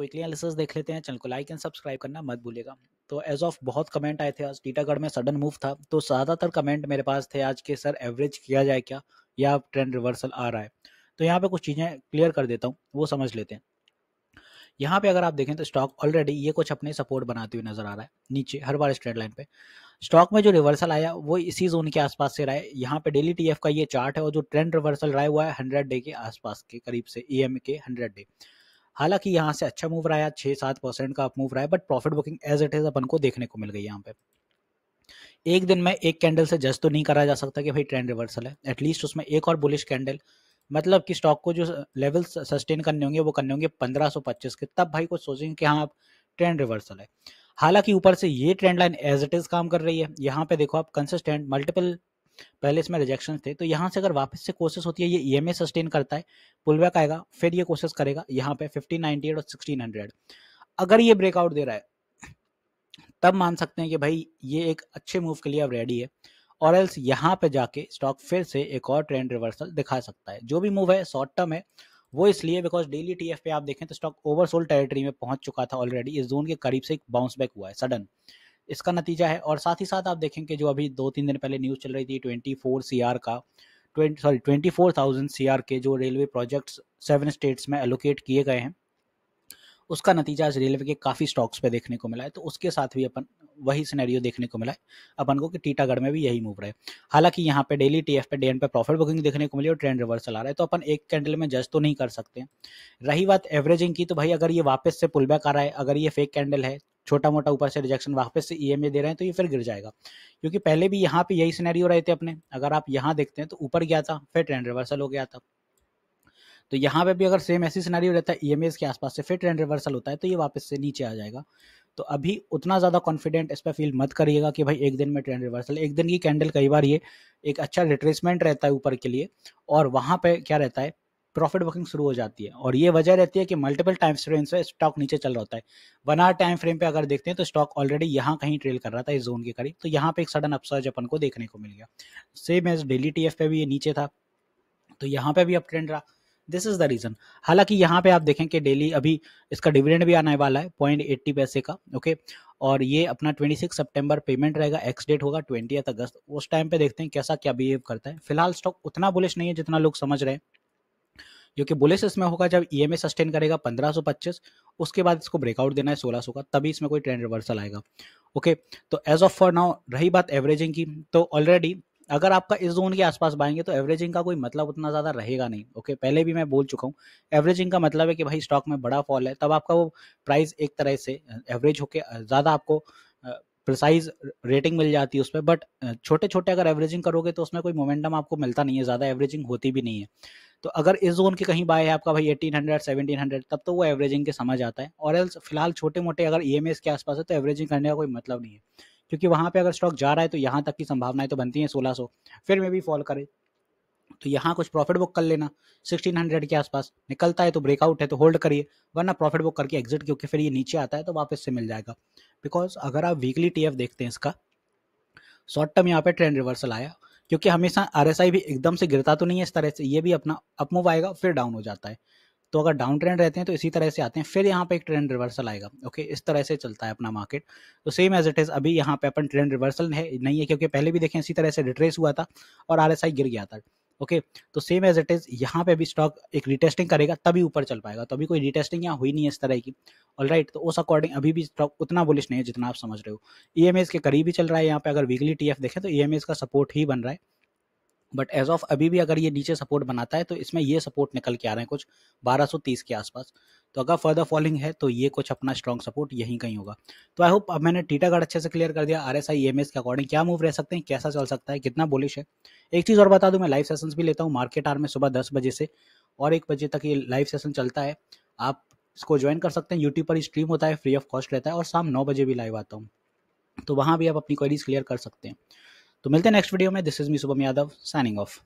Quickly analysis देख लेते हैं। चैनल को लाइक एंड सब्सक्राइब करना मत भूलिएगा। तो एज ऑफ बहुत कमेंट आए थे आज, टीटागढ़ में सडन मूव था, तो ज़्यादातर कमेंट मेरे पास थे आज के सर एवरेज किया जाए क्या, या ट्रेंड रिवर्सल आ रहा है। तो यहाँ पे कुछ चीज़ें क्लियर कर देता हूँ, वो समझ लेते हैं। यहाँ पे अगर आप देखें तो स्टॉक ऑलरेडी ये कुछ अपने सपोर्ट बनाते हुए नजर आ रहा है नीचे हर बार स्ट्रेट लाइन पे। स्टॉक में जो रिवर्सल आया वो इसी जोन के आसपास से रहा है। यहाँ पे डेली टीएफ का ये चार्ट है और जो ट्रेंड रिवर्सल रहा हुआ है 100 डे के आसपास के करीब से, ईएम के 100 डे। हालांकि यहाँ से अच्छा मूव रहा है, 6-7% का अप मूव रहा है, but profit booking as it is अपन को देखने को मिल गई। यहाँ पे एक दिन में एक कैंडल से जज तो नहीं करा जा सकता कि भाई ट्रेंड रिवर्सल है। एटलीस्ट उसमें एक और बुलिश कैंडल, मतलब कि स्टॉक को जो लेवल सस्टेन करने होंगे वो करने होंगे 1525 के, तब भाई कुछ सोचेंगे कि हाँ अब ट्रेंड रिवर्सल है। हालांकि ऊपर से ये trend line as it is काम कर रही है। यहाँ पे देखो आप कंसिस्टेंट मल्टीपल, पहले इसमें रिजेक्शन थे, तो यहाँ से अगर वापस से कोशिश होती है, ये ईएमए सस्टेन करता है, पुल बैक आएगा, फिर ये कोशिश करेगा यहाँ पे 1598 और 1600। अगर ये ब्रेकआउट दे रहा है तब मान सकते हैं कि भाई ये एक अच्छे मूव के लिए अब रेडी है, और एल्स यहाँ पे जाके स्टॉक फिर से एक और ट्रेंड रिवर्सल दिखा सकता है। जो भी मूव है शॉर्ट टर्म है, वो इसलिए बिकॉज डेली टीएफ पे आप देखें तो स्टॉक ओवरसोल्ड टेरिटरी में पहुंच चुका था ऑलरेडी, इस जोन के करीब से एक बाउंस बैक हुआ है सडन, इसका नतीजा है। और साथ ही साथ आप देखें कि जो अभी 2-3 दिन पहले न्यूज़ चल रही थी 24 सीआर का 24,000 सीआर के जो रेलवे प्रोजेक्ट्स 7 स्टेट्स में एलोकेट किए गए हैं, उसका नतीजा आज रेलवे के काफ़ी स्टॉक्स पे देखने को मिला है। तो उसके साथ भी अपन वही सिनेरियो देखने को मिला है अपन को कि टीटागढ़ में भी यही मूव रहा है। हालांकि यहाँ पे डेली टीएफ पे डे पे प्रॉफिट बुकिंग देखने को मिली और ट्रेंड रिवर्सल आ रहा है, तो अपन एक कैंडल में जज तो नहीं कर सकते। रही बात एवरेजिंग की, तो भाई अगर ये वापस से पुल बैक आ रहा है, अगर ये फेक कैंडल है, छोटा मोटा ऊपर से रिजेक्शन, वापस से ईएमए दे रहे हैं, तो ये फिर गिर जाएगा। क्योंकि पहले भी यहाँ पे यही सिनेरियो रहे थे अपने, अगर आप यहाँ देखते हैं तो ऊपर गया था फिर ट्रेंड रिवर्सल हो गया था। तो यहाँ पे भी अगर सेम ऐसी सिनेरियो रहता है, ईएमएस के आसपास से फिर ट्रेंड रिवर्सल होता है, तो ये वापस से नीचे आ जाएगा। तो अभी उतना ज़्यादा कॉन्फिडेंट इस पर फील मत करिएगा कि भाई एक दिन में ट्रेंड रिवर्सल, एक दिन की कैंडल कई बार ये एक अच्छा रिट्रेसमेंट रहता है ऊपर के लिए, और वहाँ पे क्या रहता है, प्रॉफिट बुकिंग शुरू हो जाती है। और ये वजह रहती है कि मल्टीपल टाइम फ्रेम से स्टॉक नीचे चल रहा होता है। 1 आवर टाइम फ्रेम पे अगर देखते हैं तो स्टॉक ऑलरेडी यहाँ कहीं ट्रेल कर रहा था इस जोन के करीब, तो यहाँ पे एक सडन अपसर्ज अपन को देखने को मिल गया। सेम एज डेली टीएफ पे भी ये नीचे था, तो यहाँ पे भी अप ट्रेंड रहा। This is the reason. हालांकि यहाँ पे आप देखें कि डेली अभी इसका डिविडेंड भी आने वाला है 0.80 पैसे का, ओके। और ये अपना 26 सितंबर पेमेंट रहेगा, एक्स डेट होगा 20 अगस्त। उस टाइम पे देखते हैं कैसा क्या बिहेव करता है। फिलहाल स्टॉक उतना बुलिश नहीं है जितना लोग समझ रहे हैं, क्योंकि बुलिश इसमें होगा जब ईएमए सस्टेन करेगा 1525, उसके बाद इसको ब्रेकआउट देना है 1600 का, तभी इसमें कोई ट्रेंड रिवर्सल आएगा, ओके। तो एज ऑफ फॉर नाउ रही बात एवरेजिंग की, तो ऑलरेडी अगर आपका इस जोन के आसपास बाएंगे तो एवरेजिंग का कोई मतलब उतना ज़्यादा रहेगा नहीं, ओके। पहले भी मैं बोल चुका हूँ, एवरेजिंग का मतलब है कि भाई स्टॉक में बड़ा फॉल है, तब आपका वो प्राइस एक तरह से एवरेज होके ज़्यादा आपको प्रिसाइज रेटिंग मिल जाती है उस पर। बट छोटे छोटे अगर एवरेजिंग करोगे तो उसमें कोई मोमेंटम आपको मिलता नहीं है, ज़्यादा एवरेजिंग होती भी नहीं है। तो अगर इस जोन के कहीं बाय है आपका भाई 1800 1700, तब तो वो एवरेजिंग के समझ आता है। और एल्स फिलहाल छोटे मोटे अगर ईएमएस के आसपास है तो एवरेजिंग करने का कोई मतलब नहीं है, क्योंकि वहाँ पे अगर स्टॉक जा रहा है तो यहाँ तक की संभावनाएं तो बनती हैं 1600, फिर में भी फॉल करे तो यहाँ कुछ प्रॉफिट बुक कर लेना 1600 के आसपास, निकलता है तो ब्रेकआउट है तो होल्ड करिए, वरना प्रॉफिट बुक करके एग्जिट, क्योंकि फिर ये नीचे आता है तो वापस से मिल जाएगा। बिकॉज अगर आप वीकली टीएफ देखते हैं इसका, शॉर्ट टर्म यहाँ पे ट्रेंड रिवर्सल आया, क्योंकि हमेशा आरएसआई भी एकदम से गिरता तो नहीं है इस तरह से, ये भी अपना अप मूव आएगा फिर डाउन हो जाता है। तो अगर डाउन ट्रेंड रहते हैं तो इसी तरह से आते हैं, फिर यहाँ पे एक ट्रेंड रिवर्सल आएगा, ओके। इस तरह से चलता है अपना मार्केट। तो सेम एज इट इज अभी यहाँ पे अपन ट्रेंड रिवर्सल है नहीं है, क्योंकि पहले भी देखें इसी तरह से रिट्रेस हुआ था और आरएसआई गिर गया था, ओके। तो सेम एज इट इज यहाँ पे भी स्टॉक एक रिटेस्टिंग करेगा तभी ऊपर चल पाएगा। तो अभी कोई रिटेस्टिंग यहाँ हुई नहीं है इस तरह की, ऑलराइट। तो उस अकॉर्डिंग अभी भी स्टॉक उतना बुलिश नहीं है जितना आप समझ रहे हो। ईएमएस के करीब ही चल रहा है यहाँ पे, अगर वीकली टीएफ देखें तो ईएमएस का सपोर्ट ही बन रहा है। बट एज ऑफ अभी भी अगर ये नीचे सपोर्ट बनाता है तो इसमें ये सपोर्ट निकल के आ रहे हैं कुछ 1230 के आसपास। तो अगर फर्दर फॉलिंग है तो ये कुछ अपना स्ट्रॉन्ग सपोर्ट यहीं कहीं होगा। तो आई होप अब मैंने टीटागढ़ अच्छे से क्लियर कर दिया, आरएसआई ईएमएस के अकॉर्डिंग क्या मूव रह सकते हैं, कैसा चल सकता है, कितना बुलिश है। एक चीज़ और बता दूं, मैं लाइव सेशंस भी लेता हूँ मार्केट आवर में सुबह 10 बजे से और 1 बजे तक ये लाइव सेशन चलता है। आप इसको ज्वाइन कर सकते हैं, यूट्यूब पर ही स्ट्रीम होता है, फ्री ऑफ कॉस्ट रहता है, और शाम 9 बजे भी लाइव आता हूँ, तो वहाँ भी आप अपनी क्वेरीज क्लियर कर सकते हैं। तो मिलते हैं नेक्स्ट वीडियो में। This is me Shubham Yadav signing off.